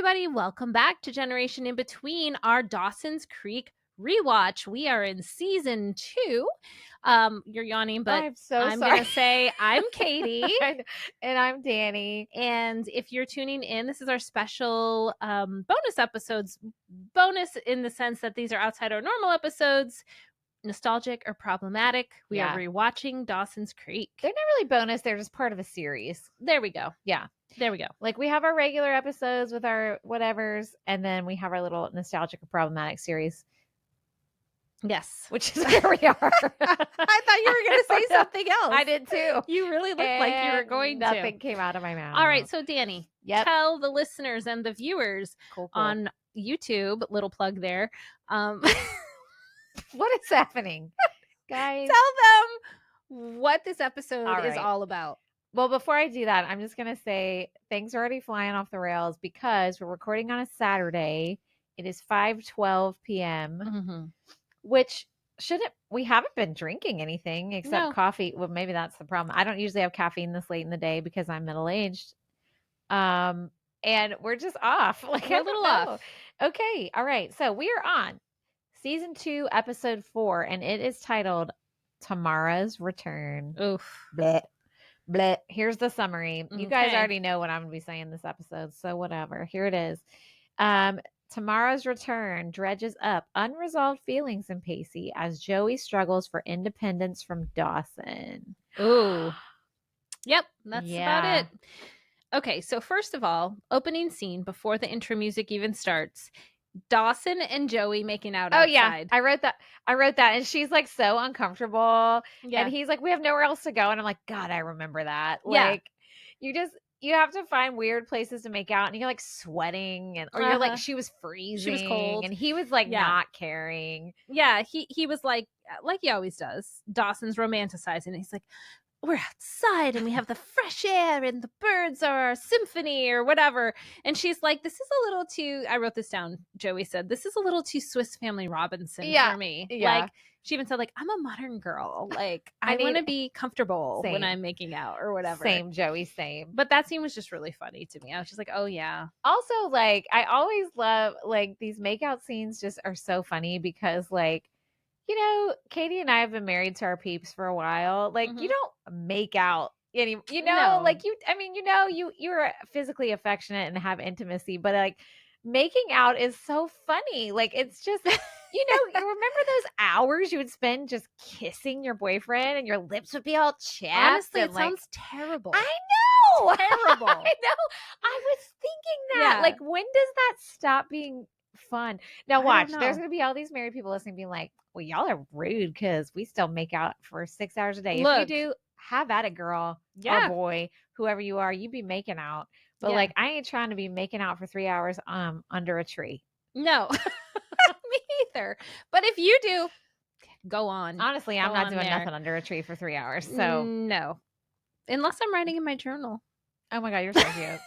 everybody. Welcome back to Generation in Between, our Dawson's Creek rewatch. We are in season 2. You're yawning, but I'm so I'm sorry. going to say I'm Katie. And I'm Danny. And if you're tuning in, this is our special bonus episodes. Bonus in the sense that these are outside our normal episodes, nostalgic or problematic. We are rewatching Dawson's Creek. They're not really bonus. They're just part of a series. There we go. Yeah. There we go. Like we have our regular episodes with our whatevers, and then we have our little nostalgic or problematic series. Yes. Which is where we are. I thought you were going to say something else. I did too. You really looked like you were going nothing to. Nothing came out of my mouth. All right. So, Danny, tell the listeners and the viewers cool. on YouTube, little plug there. What is happening? Guys, tell them what this episode is all about. Well, before I do that, I'm just going to say things are already flying off the rails because we're recording on a Saturday. It is 5:12 p.m., which we haven't been drinking anything except coffee. Well, maybe that's the problem. I don't usually have caffeine this late in the day because I'm middle-aged. And we're just off. Like we're a little off. Okay. All right. So we are on season 2, episode 4, and it is titled Tamara's Return. Oof. Blech. Blech. Here's the summary. You guys already know what I'm going to be saying this episode, so whatever. Here it is. Tamara's return dredges up unresolved feelings in Pacey as Joey struggles for independence from Dawson. Ooh. Yep, that's about it. Okay, so first of all, opening scene before the intro music even starts. Dawson and Joey making out outside. Yeah, I wrote that, and she's like so uncomfortable. Yeah, and he's like, "We have nowhere else to go," and I'm like, "God, I remember that." Like, you have to find weird places to make out, and you're like sweating, or you're like, she was freezing, she was cold, and he was like not caring. Yeah, he was like he always does. Dawson's romanticizing. He's like, we're outside and we have the fresh air and the birds are our symphony or whatever. And she's like, this is a little too, I wrote this down. Joey said, this is a little too Swiss Family Robinson for me. Yeah. Like she even said, like, I'm a modern girl. Like I want to be comfortable when I'm making out or whatever. Same, Joey, same. But that scene was just really funny to me. I was just like, oh yeah. Also, like, I always love, like, these makeout scenes just are so funny because, like, you know, Katie and I have been married to our peeps for a while. Like, you don't make out any, like you're physically affectionate and have intimacy, but like making out is so funny. Like, it's just, you remember those hours you would spend just kissing your boyfriend and your lips would be all chapped? Honestly, it sounds terrible. I know. Terrible. I know. I was thinking that. Yeah. Like, when does that stop being fun? Now watch, there's gonna be all these married people listening being like, well, y'all are rude because we still make out for 6 hours a day. Look, if you do, have at it, girl or boy, whoever you are, you be making out. But like, I ain't trying to be making out for 3 hours under a tree. No. Me either. But if you do, go on. Honestly, I'm not doing nothing under a tree for 3 hours. So no. Unless I'm writing in my journal. Oh my God, you're so cute.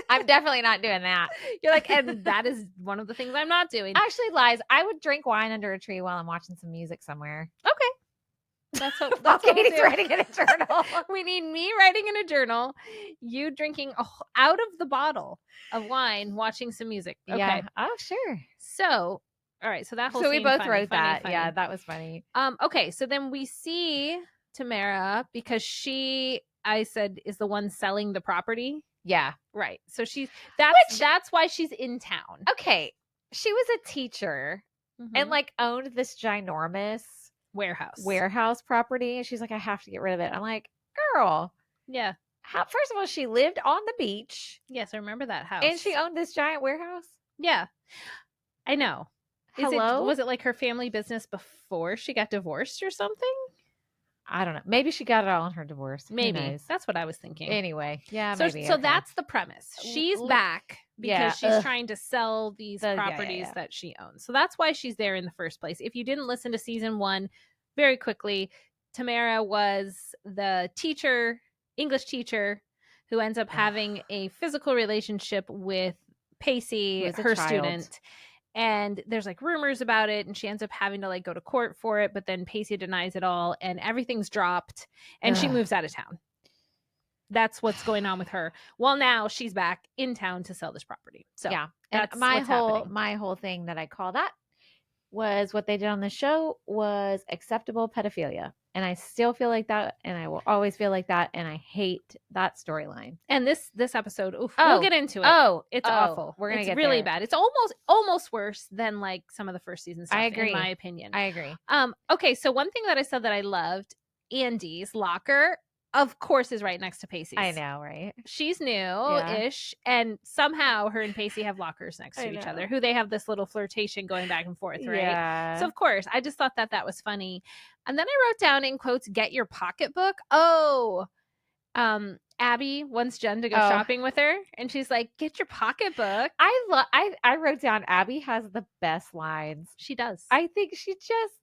I'm definitely not doing that. You're like, and that is one of the things I'm not doing. Actually, lies. I would drink wine under a tree while I'm watching some music somewhere. Okay. That's what Katie's writing in a journal. We need me writing in a journal, you drinking out of the bottle of wine, watching some music. Okay. Yeah. Oh, sure. So, all right. So that whole So we both funny, wrote funny, that. funny. Yeah, that was funny. Okay. So then we see Tamara because she, I said, is the one selling the property. Yeah. Right. So that's why she's in town. Okay. She was a teacher and like owned this ginormous warehouse property. And she's like, I have to get rid of it. I'm like, girl. Yeah. First of all, she lived on the beach. Yes, I remember that house. And she owned this giant warehouse. Yeah. I know. Hello? Was it like her family business before she got divorced or something? I don't know. Maybe she got it all in her divorce. Maybe. That's what I was thinking. Anyway. Yeah. So, maybe. So that's the premise. She's back because she's trying to sell these properties that she owns. So that's why she's there in the first place. If you didn't listen to season 1, very quickly, Tamara was the English teacher who ends up having a physical relationship with Pacey, her student. And there's like rumors about it, and she ends up having to like go to court for it, but then Pacey denies it all and everything's dropped and she moves out of town. That's what's going on with her. Well, now she's back in town to sell this property. So yeah. And that's what's happening. My whole thing that I call that was what they did on the show was acceptable pedophilia. And I still feel like that, and I will always feel like that, and I hate that storyline. And this episode, we'll get into it. It's awful. We're gonna it's get really there. bad. It's almost worse than like some of the first season stuff, I agree. in my opinion. I agree. Okay, so one thing that I said that I loved, Andy's locker, of course, is right next to Pacey's. I know, right? She's new-ish, and somehow her and Pacey have lockers next to each other, who they have this little flirtation going back and forth, right? Yeah. So of course, I just thought that was funny. And then I wrote down in quotes, "Get your pocketbook." Abby wants Jen to go shopping with her, and she's like, "Get your pocketbook." I wrote down Abby has the best lines. She does. I think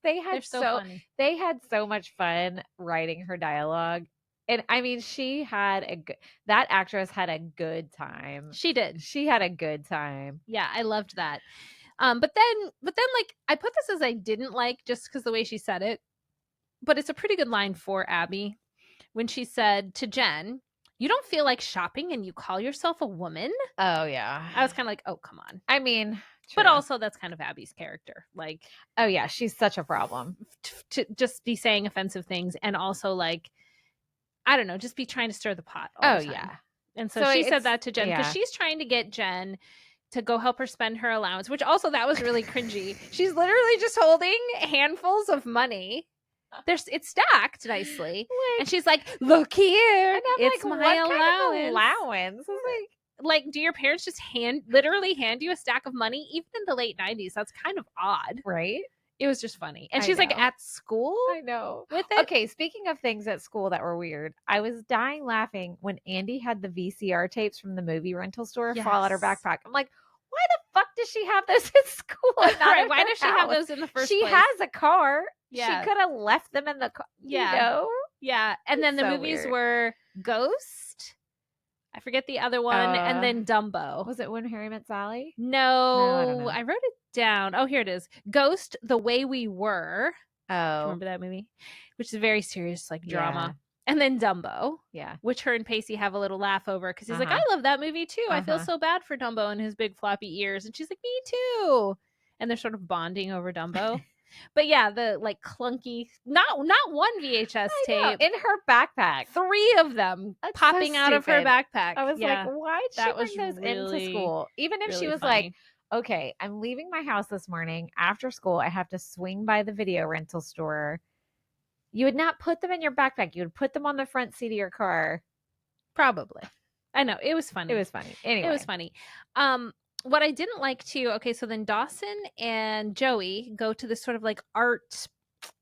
they had funny. They had so much fun writing her dialogue. And I mean, that actress had a good time. She did. She had a good time. Yeah, I loved that. But then like I put this as I didn't like just because the way she said it, but it's a pretty good line for Abby when she said to Jen, "You don't feel like shopping and you call yourself a woman?" Oh yeah. I was kind of like, oh, come on. I mean, but also that's kind of Abby's character. Like, oh yeah, she's such a problem to just be saying offensive things, and also like, I don't know, just be trying to stir the pot. Yeah. And so she said that to Jen because she's trying to get Jen to go help her spend her allowance, which also that was really cringy. She's literally just holding handfuls of money. It's stacked nicely, and she's like, "Look here, it's like, my allowance." Like, do your parents just literally hand you a stack of money? Even in the late 90s, that's kind of odd, right? It was just funny. And she's like at school. I know. With it. Okay, speaking of things at school that were weird, I was dying laughing when Andy had the VCR tapes from the movie rental store fall out her backpack. I'm like, why the fuck does she have those at school? Right, why does she have those in the first place? She has a car. Yeah. She could have left them in the car. Yeah. You know? Yeah. And then the movies were Ghost. I forget the other one. And then Dumbo. Was it When Harry Met Sally? No, I wrote it down. Oh, here it is. Ghost, The Way We Were. Oh. Remember that movie? Which is very serious, like drama. And then Dumbo. Yeah. Which her and Pacey have a little laugh over because he's like, I love that movie too. I feel so bad for Dumbo and his big floppy ears. And she's like, me too. And they're sort of bonding over Dumbo. But yeah, the like clunky, not one VHS tape in her backpack. 3 of them popping out of her backpack. I was like, why did she bring those into school? Even if she was like, okay, I'm leaving my house this morning after school. I have to swing by the video rental store. You would not put them in your backpack. You would put them on the front seat of your car. Probably. I know. It was funny. Anyway. It was funny. What I didn't like too, okay, so then Dawson and Joey go to this sort of like art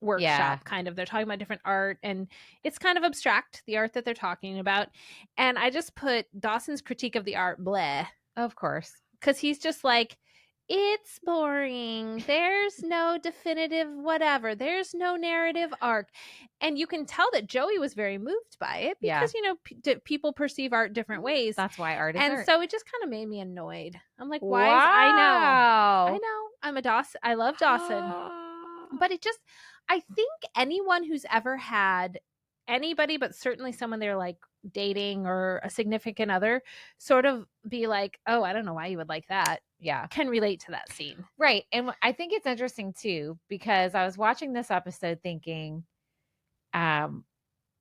workshop kind of. They're talking about different art, and it's kind of abstract, the art that they're talking about. And I just put Dawson's critique of the art, bleh. Of course. Because he's just like, it's boring. There's no definitive whatever. There's no narrative arc. And you can tell that Joey was very moved by it because, you know, people perceive art different ways. That's why art is art. And so it just kind of made me annoyed. I'm like, why? I know. I'm a Dawson. I love Dawson. But it just, I think anyone who's ever had anybody, but certainly someone they're like dating or a significant other, sort of be like, oh, I don't know why you would like that. Yeah. Can relate to that scene. Right. And I think it's interesting too, because I was watching this episode thinking,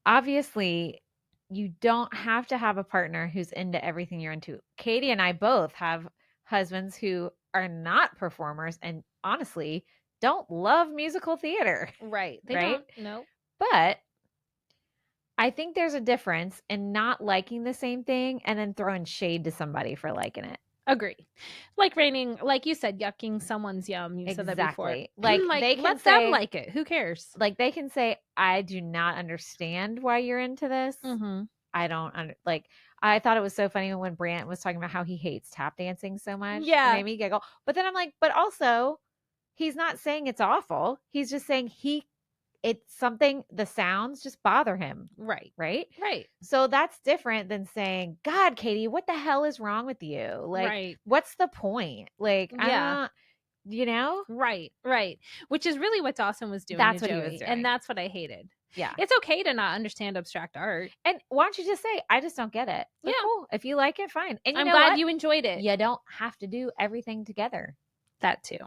obviously you don't have to have a partner who's into everything you're into. Katie and I both have husbands who are not performers and honestly don't love musical theater. Right. They don't. No. But I think there's a difference in not liking the same thing and then throwing shade to somebody for liking it. Agree. Like raining, like you said, yucking someone's yum. You said that before. Like they can say, them like it. Who cares? Like they can say, I do not understand why you're into this. Mm-hmm. I don't I thought it was so funny when Brant was talking about how he hates tap dancing so much. Yeah. It made me giggle. But then I'm like, but also he's not saying it's awful. He's just saying it's something, the sounds just bother him. Right. Right? Right. So that's different than saying, God, Katie, what the hell is wrong with you? Like, what's the point? Like, you know? Right. Right. Which is really what Dawson was doing. That's to what Joey, he was doing. And that's what I hated. Yeah. It's okay to not understand abstract art. And why don't you just say, I just don't get it. Like, cool. If you like it, fine. And I'm glad you enjoyed it. You don't have to do everything together. That too.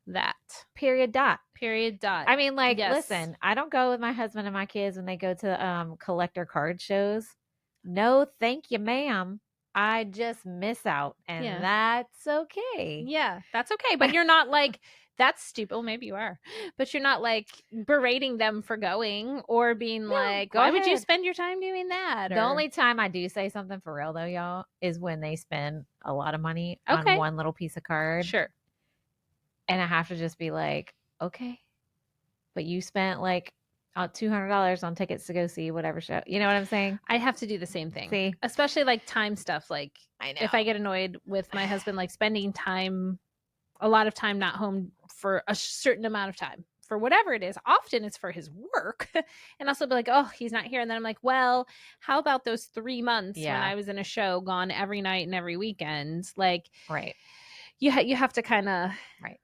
That. Period. Dot. I mean, like, listen, I don't go with my husband and my kids when they go to collector card shows. No, thank you, ma'am. I just miss out, and that's okay. Yeah, that's okay. But you're not like, that's stupid. Well, maybe you are, but you're not like berating them for going or being like, why would you spend your time doing that? The only time I do say something for real, though, y'all, is when they spend a lot of money on one little piece of card. Sure. And I have to just be like, okay, but you spent like $200 on tickets to go see whatever show. You know what I'm saying? I have to do the same thing. See? Especially like time stuff. Like, I know. if I get annoyed with my husband, like spending time, a lot of time not home for a certain amount of time for whatever it is. Often it's for his work. And also be like, oh, he's not here. And then I'm like, well, how about those 3 months when I was in a show, gone every night and every weekend? Like, right. You have to kind of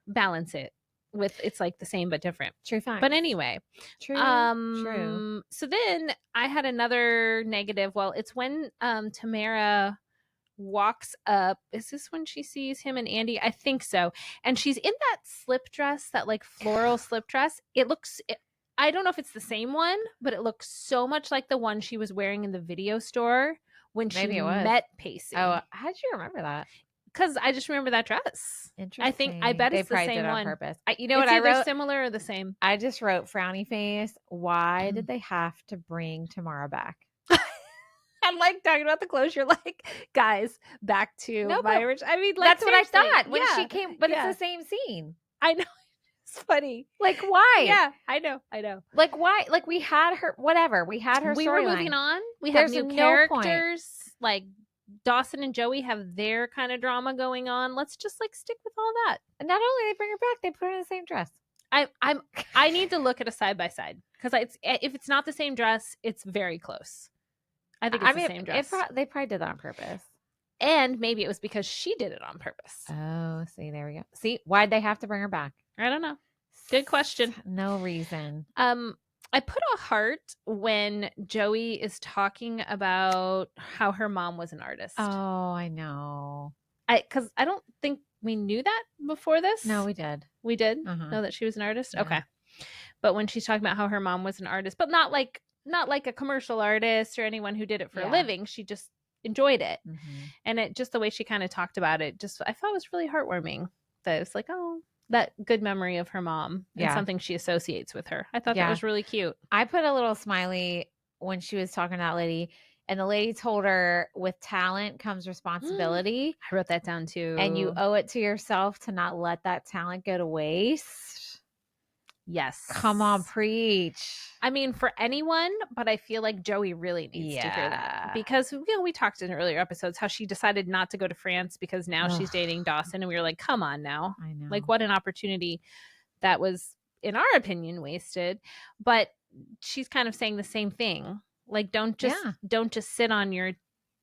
balance it with, it's like the same but different. True fact. But anyway. True. So then I had another negative. Well, it's when Tamara walks up. Is this when she sees him and Andy? I think so. And she's in that slip dress, that like floral slip dress. I don't know if it's the same one, but it looks so much like the one she was wearing in the video store when she met Pacey. Oh, how'd you remember that? Because I just remember that dress. Interesting. I bet it's the same one. On purpose. You know what I wrote? Either similar or the same. I just wrote frowny face. Why did they have to bring Tamara back? I'm like talking about the clothes. You're like, guys, back to my original. I mean, like, that's what I thought when she came, but it's the same scene. I know. It's funny. Like, why? Yeah, I know. Like, why? Like, we had her, whatever. We had her We were moving on. We have new characters. Like, Dawson and Joey have their kind of drama going on. Let's just like stick with all that. And not only they bring her back, they put her in the same dress. I need to look at a side by side because if it's not the same dress, it's very close. I think it's the same dress. They probably did that on purpose. And maybe it was because she did it on purpose. Oh, see, there we go. See, why'd they have to bring her back? I don't know. Good question. No reason. I put a heart when Joey is talking about how her mom was an artist. Oh, I know. Because I don't think we knew that before this. No, we did. We did know that she was an artist. Yeah. Okay. But when she's talking about how her mom was an artist, but not like a commercial artist or anyone who did it for a living. She just enjoyed it. Mm-hmm. And it just the way she kind of talked about it, I thought it was really heartwarming. That it was like, oh, that good memory of her mom and something she associates with her. I thought that was really cute. I put a little smiley when she was talking to that lady, and the lady told her, with talent comes responsibility. I wrote that down too. And you owe it to yourself to not let that talent go to waste. Yes. Come on, preach. I mean, for anyone, but I feel like Joey really needs to hear that. Because, we talked in earlier episodes how she decided not to go to France because now she's dating Dawson. And we were like, come on now. I know. Like, what an opportunity that was, in our opinion, wasted. But she's kind of saying the same thing. Like, don't just sit on your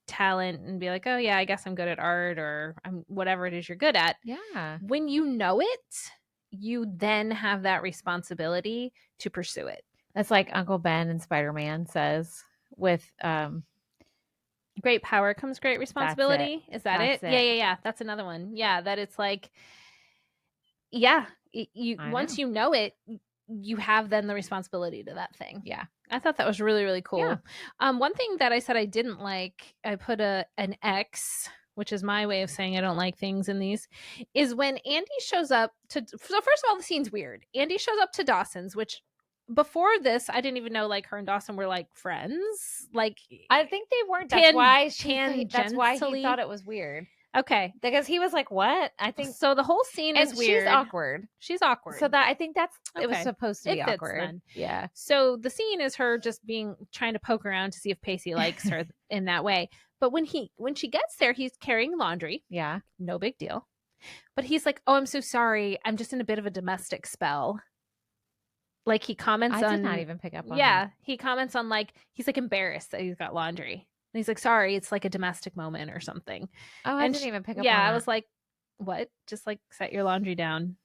talent and be like, oh, yeah, I guess I'm good at art or I'm whatever it is you're good at. Yeah. When you know it, you then have that responsibility to pursue it. That's like Uncle Ben in Spider-Man says with great power comes great responsibility. Is that it? it? Yeah. That's another one. Yeah, that it's like, once you know it, you have then the responsibility to that thing. Yeah. I thought that was really, really cool. Yeah. One thing that I said I didn't like, I put an X, which is my way of saying I don't like things in these, is when Andy shows up so first of all, the scene's weird. Andy shows up to Dawson's, which before this, I didn't even know like her and Dawson were like friends. Like, I think they weren't. That's why he thought it was weird. Okay. Because he was like, what? I think so. The whole scene is weird. She's awkward. So that I think it was supposed to be awkward. Then. Yeah. So the scene is her just trying to poke around to see if Pacey likes her in that way. But when she gets there, he's carrying laundry. Yeah. No big deal. But he's like, oh, I'm so sorry. I'm just in a bit of a domestic spell. Like he comments on. I did not even pick up on that. He comments on like, he's like embarrassed that he's got laundry. And he's like, sorry, it's like a domestic moment or something. Oh, I didn't even pick up on that. Yeah, I was like, what? Just like set your laundry down.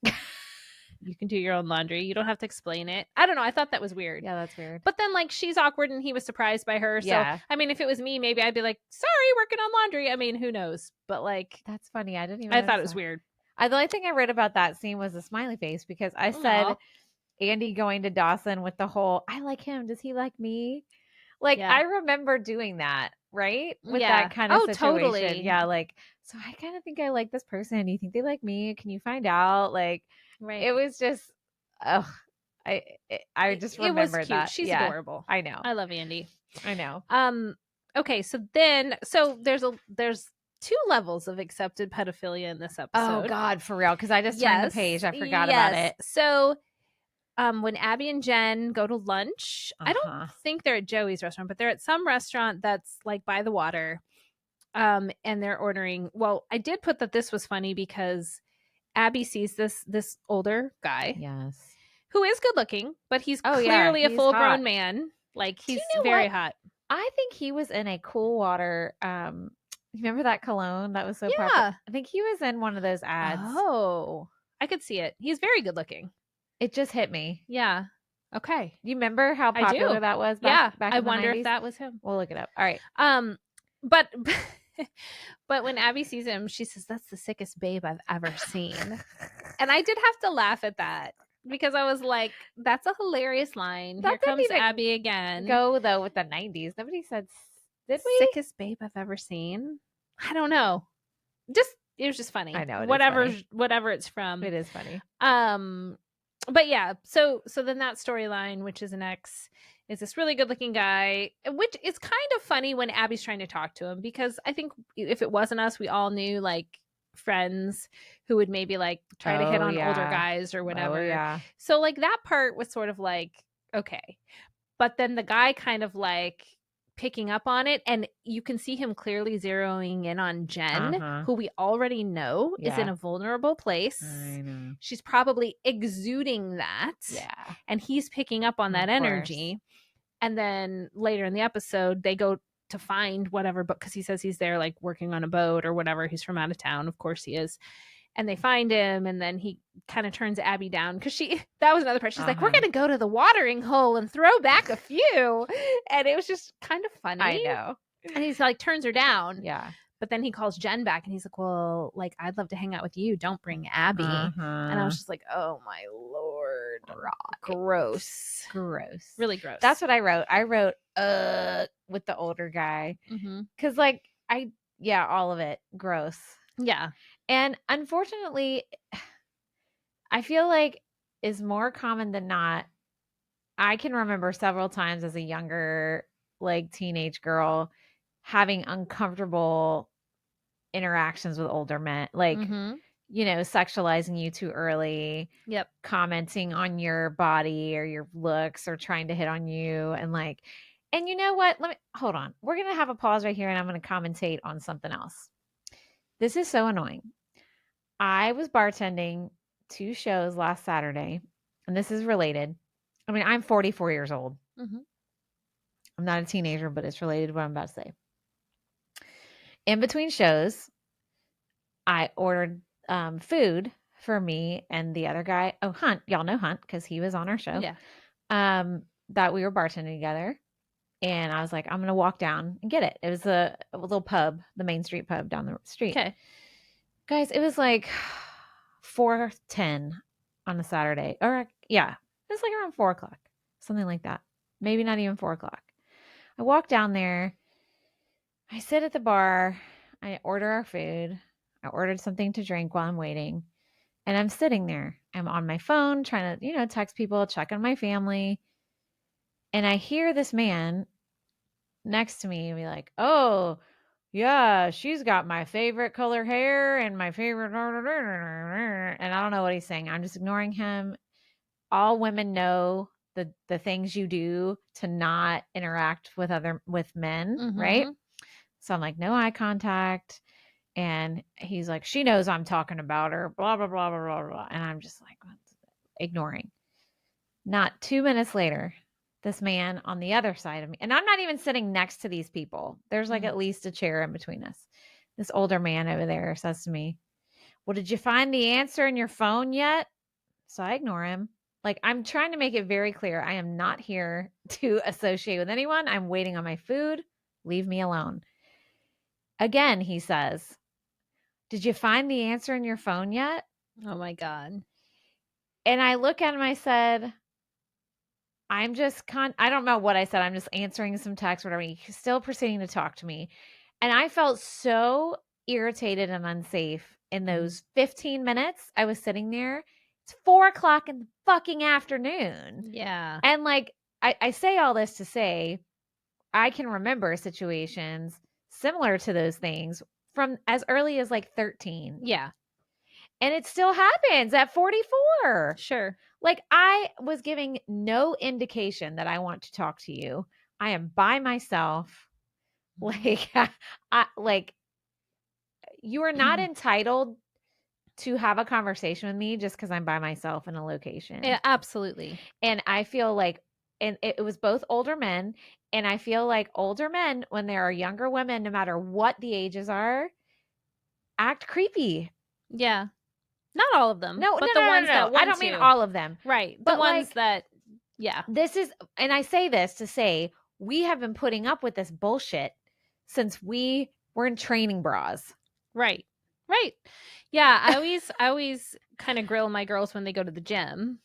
You can do your own laundry. You don't have to explain it. I don't know. I thought that was weird. Yeah, that's weird. But then, like, she's awkward and he was surprised by her. Yeah. So, I mean, if it was me, maybe I'd be like, sorry, working on laundry. I mean, who knows? But, like, that's funny. I thought it was weird. The only thing I read about that scene was a smiley face because I said Andy going to Dawson with the whole, I like him. Does he like me? Like, I remember doing that, right? With that kind of situation. Totally. Yeah, like, so I kind of think I like this person. Do you think they like me? Can you find out? Like, it was just, I just remember it was cute. that. She's adorable. I know. I love Andy. I know. Okay, so there's 2 levels of accepted pedophilia in this episode. Oh God, for real? Because I just turned the page. I forgot about it. So, when Abby and Jen go to lunch, I don't think they're at Joey's restaurant, but they're at some restaurant that's like by the water. And they're ordering. Well, I did put that this was funny because Abby sees this older guy. Yes. Who is good looking, but he's clearly a full grown man. Like, he's very hot. I think he was in a Cool Water. Remember that cologne that was so popular? I think he was in one of those ads. Oh, I could see it. He's very good looking. It just hit me. Yeah. Okay. You remember how popular that was? Back I in the wonder 90s? if that was him. We'll look it up. All right. But but when Abby sees him, she says, "That's the sickest babe I've ever seen." And I did have to laugh at that because I was like, "That's a hilarious line." Here comes Abby again. Go though with the 90s. Nobody said, "Did we?" Sickest babe I've ever seen. I don't know. It was just funny. I know. Whatever it's from. It is funny. But yeah, so then that storyline, which is an ex, is this really good looking guy, which is kind of funny when Abby's trying to talk to him, because I think if it wasn't us, we all knew like friends who would maybe like try to hit on older guys or whatever. So like that part was sort of like, okay. But then the guy kind of like picking up on it, and you can see him clearly zeroing in on Jen, who we already know is in a vulnerable place. I know. She's probably exuding that. Yeah. And he's picking up on that energy. And then later in the episode, they go to find whatever book, because he says he's there like working on a boat or whatever. He's from out of town. Of course he is. And they find him, and then he kind of turns Abby down because that was another part. She's like, we're going to go to the watering hole and throw back a few. And it was just kind of funny. I know. And he's like, turns her down. Yeah. But then he calls Jen back and he's like, well, like, I'd love to hang out with you. Don't bring Abby. And I was just like, oh my Lord. Gross. Really gross. That's what I wrote. I wrote, with the older guy. Because like, all of it. Gross. Yeah. And unfortunately, I feel like is more common than not. I can remember several times as a younger, like teenage girl, having uncomfortable interactions with older men, like, sexualizing you too early. Yep. Commenting on your body or your looks or trying to hit on you. And like, and you know what? Hold on. We're going to have a pause right here and I'm going to commentate on something else. This is so annoying. I was bartending 2 shows last Saturday, and this is related. I mean, I'm 44 years old. I'm not a teenager, but it's related to what I'm about to say. In between shows, I ordered food for me and the other guy. Oh, Hunt. Y'all know Hunt because he was on our show. Yeah. That we were bartending together. And I was like, I'm going to walk down and get it. It was a little pub, the Main Street pub down the street. Okay. Guys, it was like 4:10 on a Saturday. Or, yeah, it was like around 4 o'clock. Something like that. Maybe not even 4 o'clock. I walk down there. I sit at the bar. I order our food. I ordered something to drink while I'm waiting. And I'm sitting there. I'm on my phone trying to, text people, check on my family. And I hear this man next to me be like, oh, yeah, she's got my favorite color hair and my favorite. And I don't know what he's saying. I'm just ignoring him. All women know the things you do to not interact with men, right? So I'm like, no eye contact. And he's like, she knows I'm talking about her, blah, blah, blah, blah, blah, blah. And I'm just like, ignoring. Not 2 minutes later, this man on the other side of me, and I'm not even sitting next to these people. There's like at least a chair in between us. This older man over there says to me, well, did you find the answer in your phone yet? So I ignore him. Like, I'm trying to make it very clear. I am not here to associate with anyone. I'm waiting on my food. Leave me alone. Again, he says, did you find the answer in your phone yet? Oh my God. And I look at him, I said, I'm just I don't know what I said. I'm just answering some text, whatever. He's still proceeding to talk to me. And I felt so irritated and unsafe in those 15 minutes I was sitting there. It's 4:00 in the fucking afternoon. Yeah. And like, I say all this to say, I can remember situations similar to those things from as early as like 13. Yeah. And it still happens at 44. Sure. Like, I was giving no indication that I want to talk to you. I am by myself. Like, like, you are not entitled to have a conversation with me just because I'm by myself in a location. Yeah, absolutely. And I feel like, and it was both older men, and I feel like older men, when there are younger women, no matter what the ages are, act creepy. Yeah. Not all of them. No, but no, the no, ones no, that I don't mean all of them. Right. The but ones like, that, yeah. This is, and I say this to say, we have been putting up with this bullshit since we were in training bras. Right. Right. Yeah. I always kind of grill my girls when they go to the gym.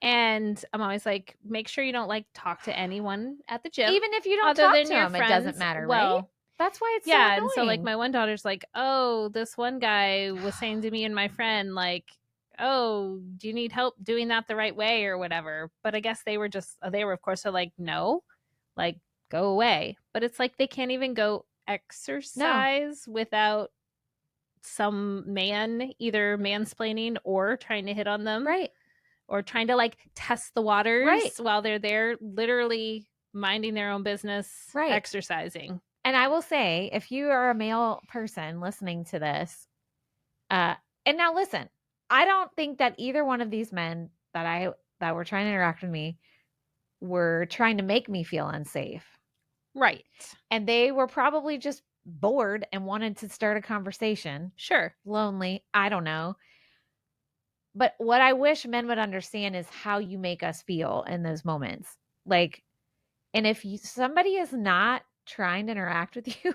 And I'm always like, make sure you don't like talk to anyone at the gym. Even if you don't other talk than to your them, friends. it doesn't matter, well, right? That's why it's so yeah. annoying. And so like my one daughter's like, oh, this one guy was saying to me and my friend, like, oh, do you need help doing that the right way or whatever? But I guess they were of course are like, no, like go away. But it's like they can't even go exercise without some man either mansplaining or trying to hit on them. Right. Or trying to like test the waters Right. while they're there literally minding their own business, right. exercising. And I will say, if you are a male person listening to this, and now listen, I don't think that either one of these men that were trying to interact with me were trying to make me feel unsafe. Right. And they were probably just bored and wanted to start a conversation. Sure. Lonely. I don't know. But what I wish men would understand is how you make us feel in those moments. Like, and if somebody is not trying to interact with you,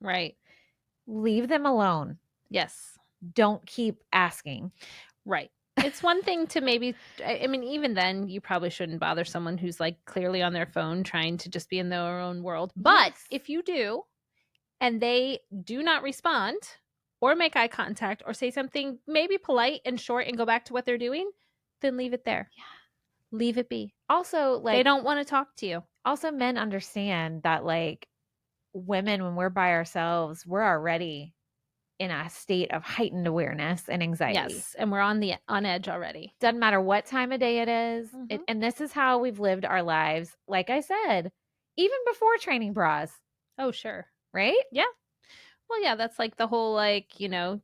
right, leave them alone. Yes. Don't keep asking. Right. It's one thing to maybe, I mean, even then, you probably shouldn't bother someone who's like clearly on their phone trying to just be in their own world. But if you do, and they do not respond or make eye contact or say something maybe polite and short and go back to what they're doing, then leave it there. Yeah. Leave it be. Also, like, they don't want to talk to you. Also, men understand that, like, women, when we're by ourselves, we're already in a state of heightened awareness and anxiety. Yes, and we're on edge already. Doesn't matter what time of day it is. And this is how we've lived our lives, like I said, even before training bras. Oh, sure. Right? Yeah. Well, yeah, that's like the whole, like, you know,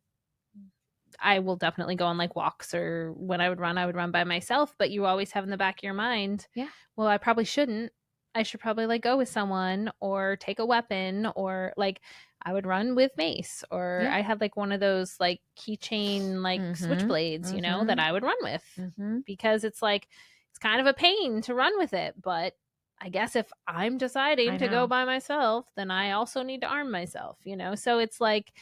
I will definitely go on like walks, or when I would run by myself, but you always have in the back of your mind, yeah, well, I probably shouldn't. I should probably like go with someone or take a weapon, or like I would run with mace, or I had like one of those like keychain like switchblades, you know, that I would run with, because it's like it's kind of a pain to run with it, but I guess if I'm deciding to go by myself, then I also need to arm myself, you know? So it's like,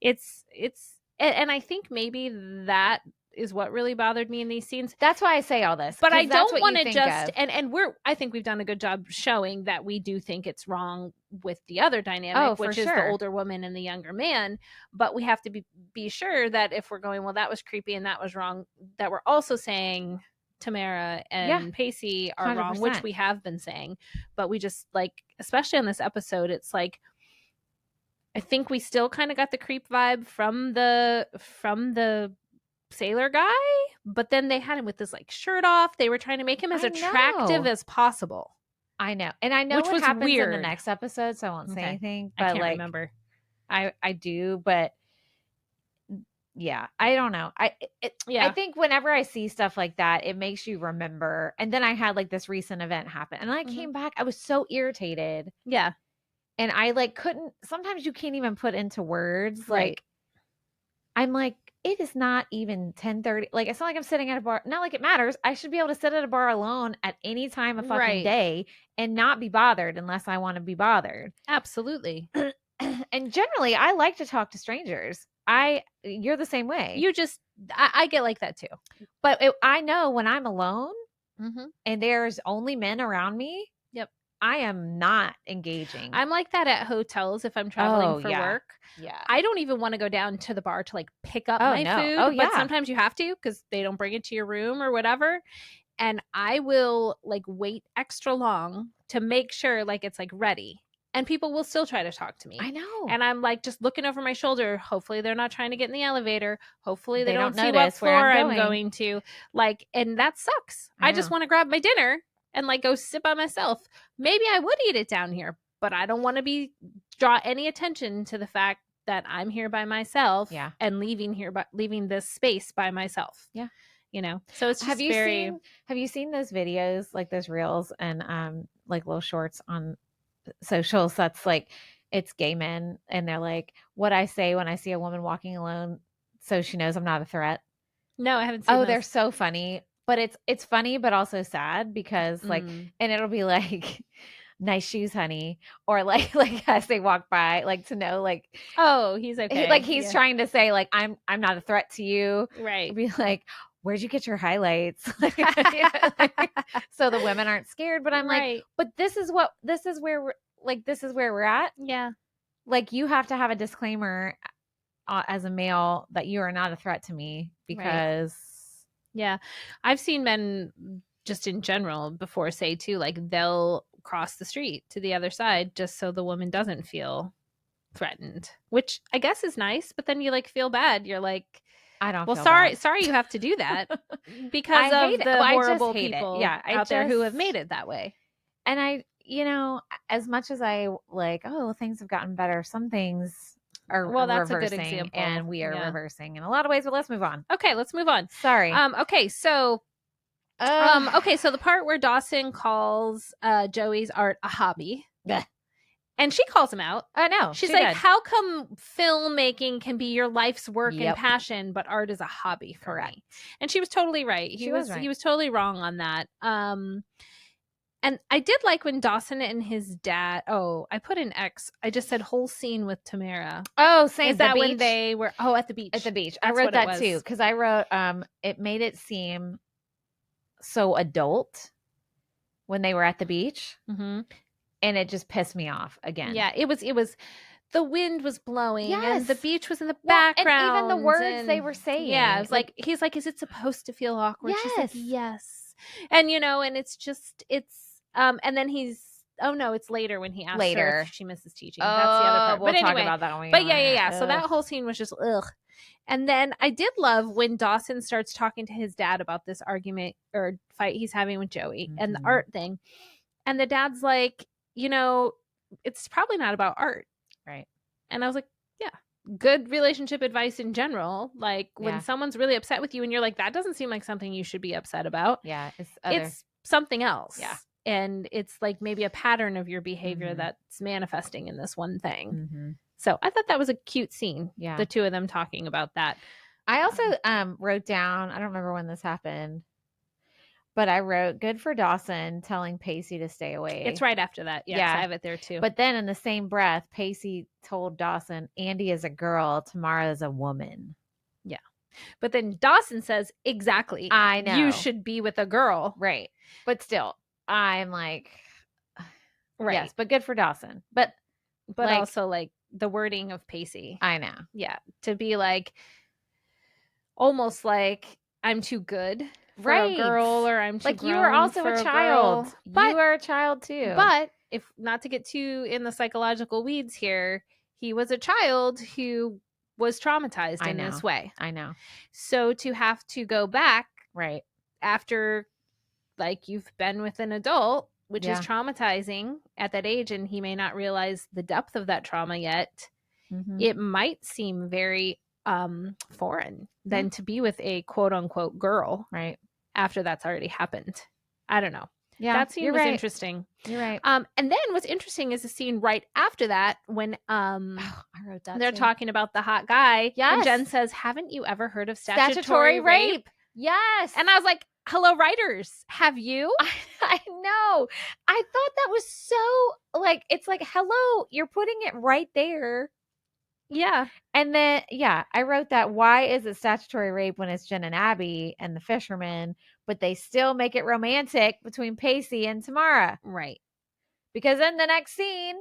and I think maybe that is what really bothered me in these scenes. That's why I say all this. But I don't want to just, and I think we've done a good job showing that we do think it's wrong with the other dynamic, which is the older woman and the younger man. But we have to be sure that if we're going, well, that was creepy and that was wrong, that we're also saying Tamara and Pacey are 100%. Wrong, which we have been saying. But we just, like, especially on this episode, it's like, I think we still kind of got the creep vibe from the sailor guy, but then they had him with this like shirt off. They were trying to make him as attractive as possible. I know. And I know which what happens weird. In the next episode, so I won't say anything. But I can't remember. I do, but yeah, I don't know. I think whenever I see stuff like that, it makes you remember. And then I had like this recent event happen, and I came back. I was so irritated. Yeah. And I like couldn't, sometimes you can't even put into words. Like, I'm like, it is not even 10:30. Like, it's not like I'm sitting at a bar. Not like it matters. I should be able to sit at a bar alone at any time of fucking day and not be bothered unless I want to be bothered. Absolutely. And generally, I like to talk to strangers. You're the same way. You just, I get like that too. But I know when I'm alone and there's only men around me. Yep. I am not engaging. I'm like that at hotels if I'm traveling for work. Yeah. I don't even want to go down to the bar to like pick up my food. But sometimes you have to because they don't bring it to your room or whatever. And I will like wait extra long to make sure like it's like ready. And people will still try to talk to me. I know. And I'm like just looking over my shoulder. Hopefully they're not trying to get in the elevator. Hopefully they don't see what notice floor where I'm going to. Like, and that sucks. I just want to grab my dinner and like go sit by myself. Maybe I would eat it down here, but I don't want to draw any attention to the fact that I'm here by myself and leaving this space by myself. Yeah. You know, so it's just have you seen those videos, like those reels and like little shorts on socials that's like it's gay men and they're like, what I say when I see a woman walking alone so she knows I'm not a threat? No, I haven't seen those. They're so funny. But it's funny but also sad because like and it'll be like nice shoes, honey, or like as they walk by, like to know like, oh, he's okay. Like he's trying to say like I'm not a threat to you. Right. Be like, where'd you get your highlights? So the women aren't scared. But I'm like, but this is where we're at. Yeah. Like you have to have a disclaimer as a male that you are not a threat to me because. Yeah. I've seen men just in general before say too, like they'll cross the street to the other side just so the woman doesn't feel threatened, which I guess is nice, but then you like feel bad. You're like, I don't. Well, sorry you have to do that because of the horrible people out there who have made it that way. And I, as much as I like, things have gotten better, some things are that's reversing, a good example. and we are reversing in a lot of ways. But let's move on. Okay, let's move on. Sorry. Okay, so. So the part where Dawson calls Joey's art a hobby. Blech. And she calls him out. I know. She's like, how come filmmaking can be your life's work and passion, but art is a hobby for me? And she was totally right. He was totally wrong on that. And I did like when Dawson and his dad. Oh, I put an X. I just said whole scene with Tamara. Oh, same. Is that when they were? Oh, at the beach. At the beach. I wrote that too because I wrote. It made it seem so adult when they were at the beach. Mm-hmm. And it just pissed me off again. Yeah, it was. The wind was blowing, and the beach was in the background, and even the words they were saying. Yeah, it was like he's like, "Is it supposed to feel awkward?" Yes. She's like, "Yes," and and and then he's. Oh no, it's later when he asks her if she misses teaching. That's the other part. We'll but anyway, talk about that when we but yeah. So that whole scene was just ugh. And then I did love when Dawson starts talking to his dad about this argument or fight he's having with Joey and the art thing, and the dad's like, it's probably not about art. Right. And I was like, yeah, good relationship advice in general. Like when someone's really upset with you and you're like, that doesn't seem like something you should be upset about. Yeah. It's something else. Yeah. And it's like maybe a pattern of your behavior that's manifesting in this one thing. Mm-hmm. So I thought that was a cute scene. Yeah. The two of them talking about that. I also wrote down, I don't remember when this happened, but I wrote, good for Dawson telling Pacey to stay away. It's right after that. Yeah. I have it there too. But then in the same breath, Pacey told Dawson, Andy is a girl, Tamara is a woman. Yeah. But then Dawson says, exactly. I know. You should be with a girl. Right. But still, I'm like, right. Yes, but good for Dawson. But like, also like the wording of Pacey. I know. Yeah. To be like, almost like I'm too good for a girl, or I'm too like you are also a child. But, you are a child too. But if not to get too in the psychological weeds here, he was a child who was traumatized in this way. I know. So to have to go back right after like you've been with an adult, which is traumatizing at that age, and he may not realize the depth of that trauma yet, it might seem very foreign than to be with a quote unquote girl right after that's already happened. I don't know. Yeah, that scene was interesting. You're right. And then what's interesting is the scene right after that when I wrote that they're too. talking about the hot guy. Yes. And Jen says, "Haven't you ever heard of statutory rape?" Yes. And I was like, "Hello, writers, have you?" I know. I thought that was so like, it's like, hello, you're putting it right there. Yeah. And then, I wrote that. Why is it statutory rape when it's Jen and Abby and the fisherman, but they still make it romantic between Pacey and Tamara? Right. Because in the next scene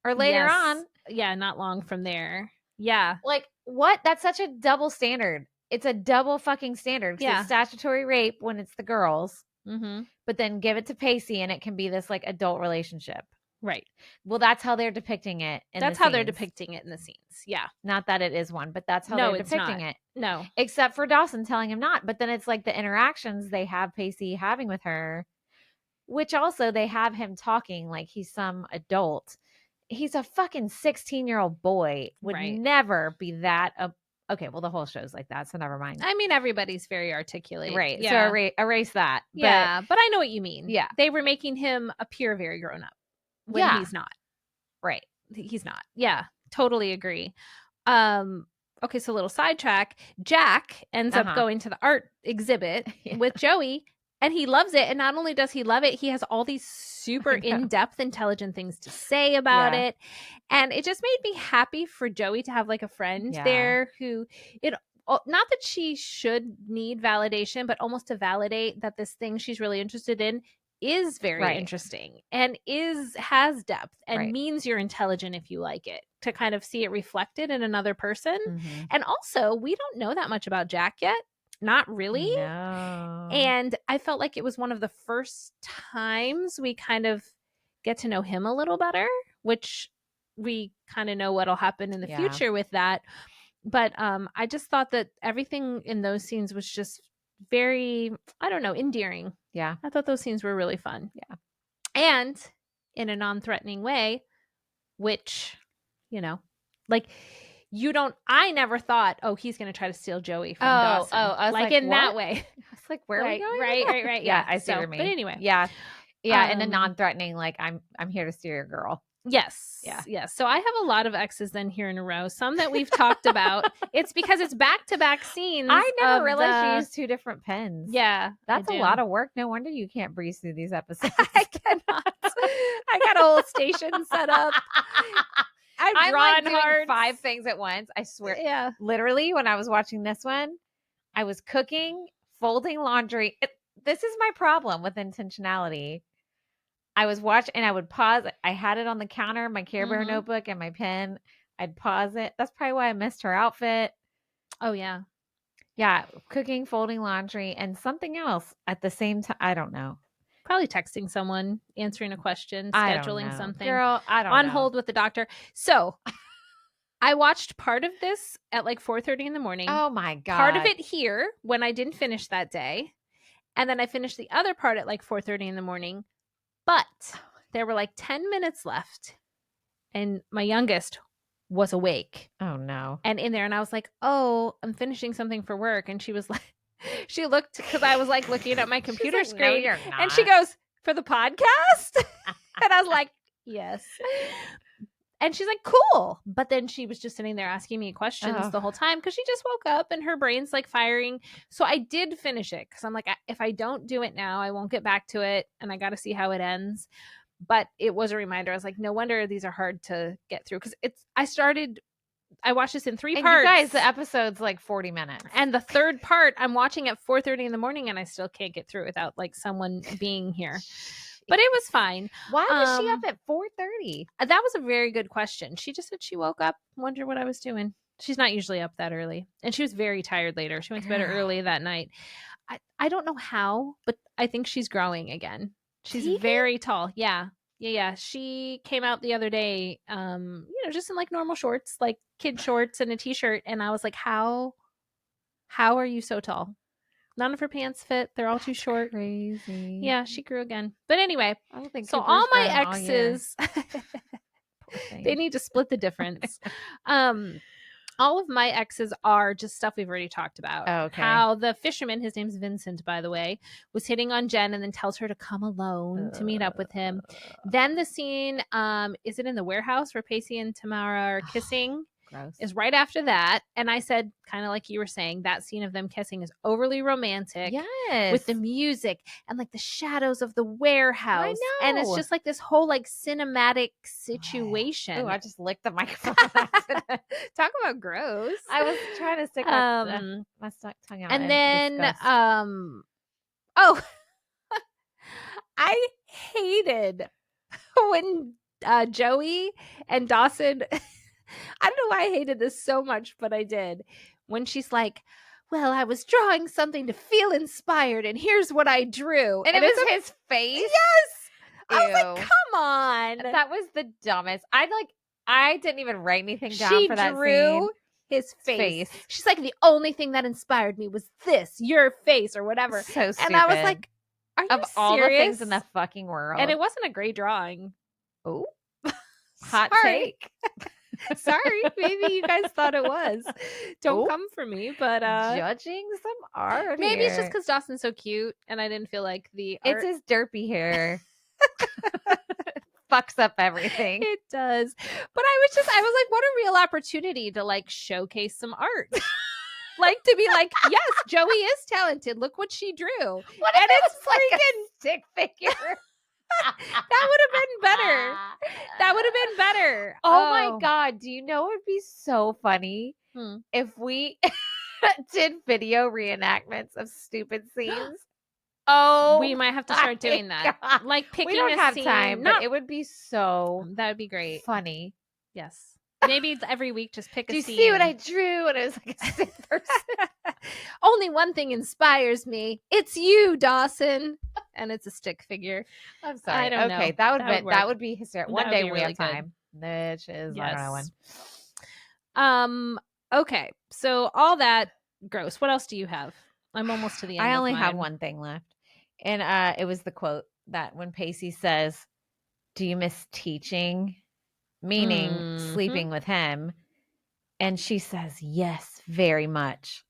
or later on. Yeah, not long from there. Yeah. Like, what? That's such a double standard. It's a double fucking standard. Because it's statutory rape when it's the girls. Mm-hmm. But then give it to Pacey and it can be this like adult relationship. Right. Well, that's how they're depicting it. That's how they're depicting it in the scenes. Yeah. Not that it is one, but that's how they're depicting it. No. Except for Dawson telling him not. But then it's like the interactions they have Pacey having with her, which also they have him talking like he's some adult. He's a fucking 16-year-old boy. Would never be that. Okay, well, the whole show's like that, so never mind. I mean, everybody's very articulate. Right. Yeah. So erase that. But I know what you mean. Yeah. They were making him appear very grown up when he's not. Right. He's not. Yeah. Totally agree. Okay, so a little sidetrack. Jack ends up going to the art exhibit with Joey, and he loves it. And not only does he love it, he has all these super in-depth, intelligent things to say about it. And it just made me happy for Joey to have like a friend there who not that she should need validation, but almost to validate that this thing she's really interested in is very interesting and has depth and means you're intelligent if you like it, to kind of see it reflected in another person. Mm-hmm. And also, we don't know that much about Jack yet. Not really. No. And I felt like it was one of the first times we kind of get to know him a little better, which we kind of know what'll happen in the future with that. But I just thought that everything in those scenes was just very, I don't know, endearing. Yeah. I thought those scenes were really fun. Yeah. And in a non-threatening way, which, like, I never thought, oh, he's going to try to steal Joey from Dawson. I was like in what? that way. I was like, where are we going? Right. Yeah, I see what you mean. But anyway. Yeah. Yeah, in a non-threatening, like, I'm here to steal your girl. Yes. Yeah. Yes. So I have a lot of X's then here in a row. Some that we've talked about. It's because it's back-to-back scenes. I never realized you used two different pens. Yeah. That's a lot of work. No wonder you can't breeze through these episodes. I cannot. I got a whole station set up. I'm like doing hard. 5 things at once. I swear. Yeah. Literally, when I was watching this one, I was cooking, folding laundry. This is my problem with intentionality. I was watching and I would pause. I had it on the counter, my Care Bear notebook and my pen. I'd pause it. That's probably why I missed her outfit. Oh, yeah. Yeah. Cooking, folding laundry, and something else at the same time. I don't know. Probably texting someone, answering a question, scheduling something. Girl, I don't know. On hold with the doctor. So I watched part of this at like 4:30 in the morning. Oh, my God. Part of it here when I didn't finish that day. And then I finished the other part at like 4:30 in the morning. But there were like 10 minutes left. And my youngest was awake. Oh, no. And in there. And I was like, oh, I'm finishing something for work. And she was like, she looked, because I was like looking at my computer like, screen. No, you're not. And she goes, for the podcast? And I was like, yes. And she's like, cool. But then she was just sitting there asking me questions the whole time because she just woke up and her brain's like firing. So I did finish it because I'm like, if I don't do it now, I won't get back to it. And I got to see how it ends. But it was a reminder. I was like, no wonder these are hard to get through because I watched this in 3 parts. You guys, the episode's like 40 minutes. And the third part I'm watching at 4:30 in the morning and I still can't get through without like someone being here. But it was fine. Why was she up at 4:30? That was a very good question. She just said she woke up, wondered what I was doing. She's not usually up that early. And she was very tired later. She went to bed early that night. I don't know how, but I think she's growing again. She's very tall. Yeah. She came out the other day, just in like normal shorts, like kid shorts and a t-shirt. And I was like, how are you so tall? None of her pants fit. They're all too short. Crazy. Yeah, she grew again. But anyway, I don't think so all my exes, they need to split the difference. All of my exes are just stuff we've already talked about. Oh, okay. How the fisherman, his name's Vincent, by the way, was hitting on Jen and then tells her to come alone to meet up with him. Then the scene, is it in the warehouse where Pacey and Tamara are kissing? Gross. Is right after that. And I said, kind of like you were saying, that scene of them kissing is overly romantic. Yes. With the music and like the shadows of the warehouse. I know. And it's just like this whole like cinematic situation. Oh, I just licked the microphone. Talk about gross. I was trying to stick my tongue out. And then oh, I hated when Joey and Dawson I don't know why I hated this so much, but I did. When she's like, well, I was drawing something to feel inspired, and here's what I drew. And it was his face? Yes! Ew. I was like, come on. That was the dumbest. I didn't even write anything down for that scene. His face. She's like, the only thing that inspired me was this, your face, or whatever. So stupid. And I was like, are you serious? Of all the things in the fucking world. And it wasn't a great drawing. Oh. Hot take. Sorry, maybe you guys thought it was. Don't come for me, but judging some art. Maybe it's just because Dawson's so cute, and I didn't feel like the art. It's his derpy hair. Fucks up everything. It does. But I was like, what a real opportunity to like showcase some art. Like to be like, yes, Joey is talented. Look what she drew. What if it's like a stick figure? That would have been better. That would have been better. Oh my God. Do you know it would be so funny if we did video reenactments of stupid scenes? Oh, we might have to start doing that. God. Like picking we don't a have scene. time, but it would be so that would be great. Funny. Yes. Maybe every week just pick a scene. Do you see what I drew? And it was like a sick person. Only one thing inspires me. It's you, Dawson. And it's a stick figure. I'm sorry. I don't know. Okay, that would be hysterical. One day we really have time. Which is yes. I don't know when. Okay. So all that gross. What else do you have? I'm almost to the end. I only have one thing left. And it was the quote that when Pacey says, "Do you miss teaching?" Meaning sleeping with him. And she says, yes, very much.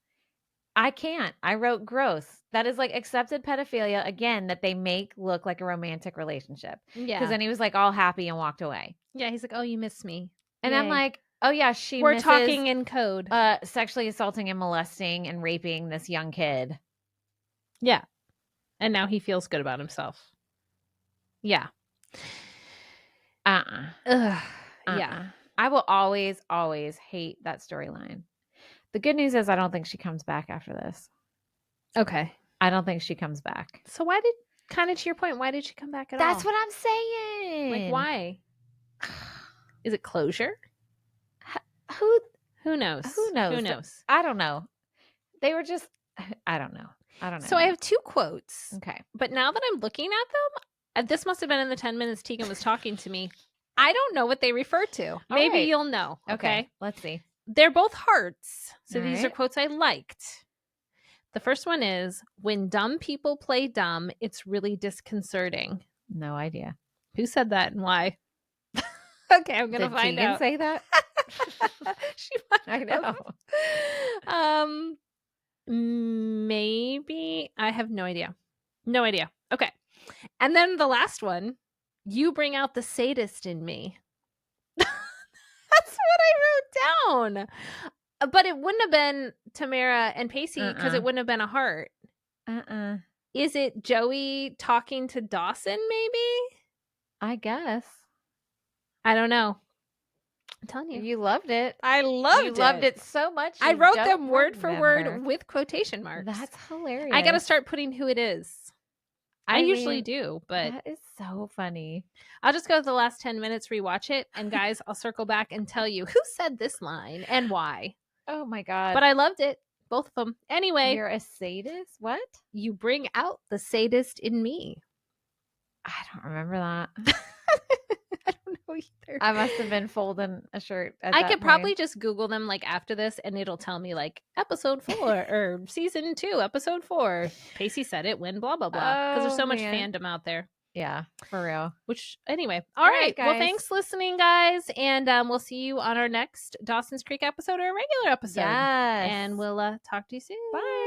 I can't. I wrote gross. That is like accepted pedophilia, again, that they make look like a romantic relationship. Yeah. Because then he was like all happy and walked away. Yeah, he's like, oh, you miss me. And I'm like, oh yeah, we're talking in code. Sexually assaulting and molesting and raping this young kid. Yeah. And now he feels good about himself. Yeah. Yeah. I will always, always hate that storyline. The good news is I don't think she comes back after this. Okay. I don't think she comes back. So why did, kind of to your point, why did she come back at all? That's what I'm saying. Like, why? Is it closure? Who knows? Who knows? I don't know. They were just, I don't know. So I have two quotes. Okay. But now that I'm looking at them, this must have been in the 10 minutes Tegan was talking to me. I don't know what they refer to. Maybe you'll know. Okay. Let's see. They're both hearts. So All these right. are quotes I liked. The first one is, when dumb people play dumb, it's really disconcerting. No idea. Who said that and why? Okay, I'm going to find Tegan out. say that? She might I know. Maybe. I have no idea. No idea. Okay. And then the last one, you bring out the sadist in me. That's what I wrote down. But it wouldn't have been Tamara and Pacey because it wouldn't have been a heart. Is it Joey talking to Dawson, maybe? I guess. I don't know. I'm telling you. You loved it. I loved it. You loved it so much. I wrote them word for word with quotation marks. That's hilarious. I got to start putting who it is. I usually do, but that is so funny. I'll just go to the last 10 minutes, rewatch it. And guys, I'll circle back and tell you who said this line and why. Oh my God. But I loved it. Both of them. Anyway. You're a sadist? What? You bring out the sadist in me. I don't remember that. I don't know either. I must have been folding a shirt. I could probably just Google them like after this and it'll tell me like episode 4 or season 2, episode 4. Pacey said it when blah, blah, blah. Because there's so much fandom out there. Yeah, for real. Which, anyway, all right. Well, thanks listening, guys. And we'll see you on our next Dawson's Creek episode or a regular episode. Yes. And we'll talk to you soon. Bye.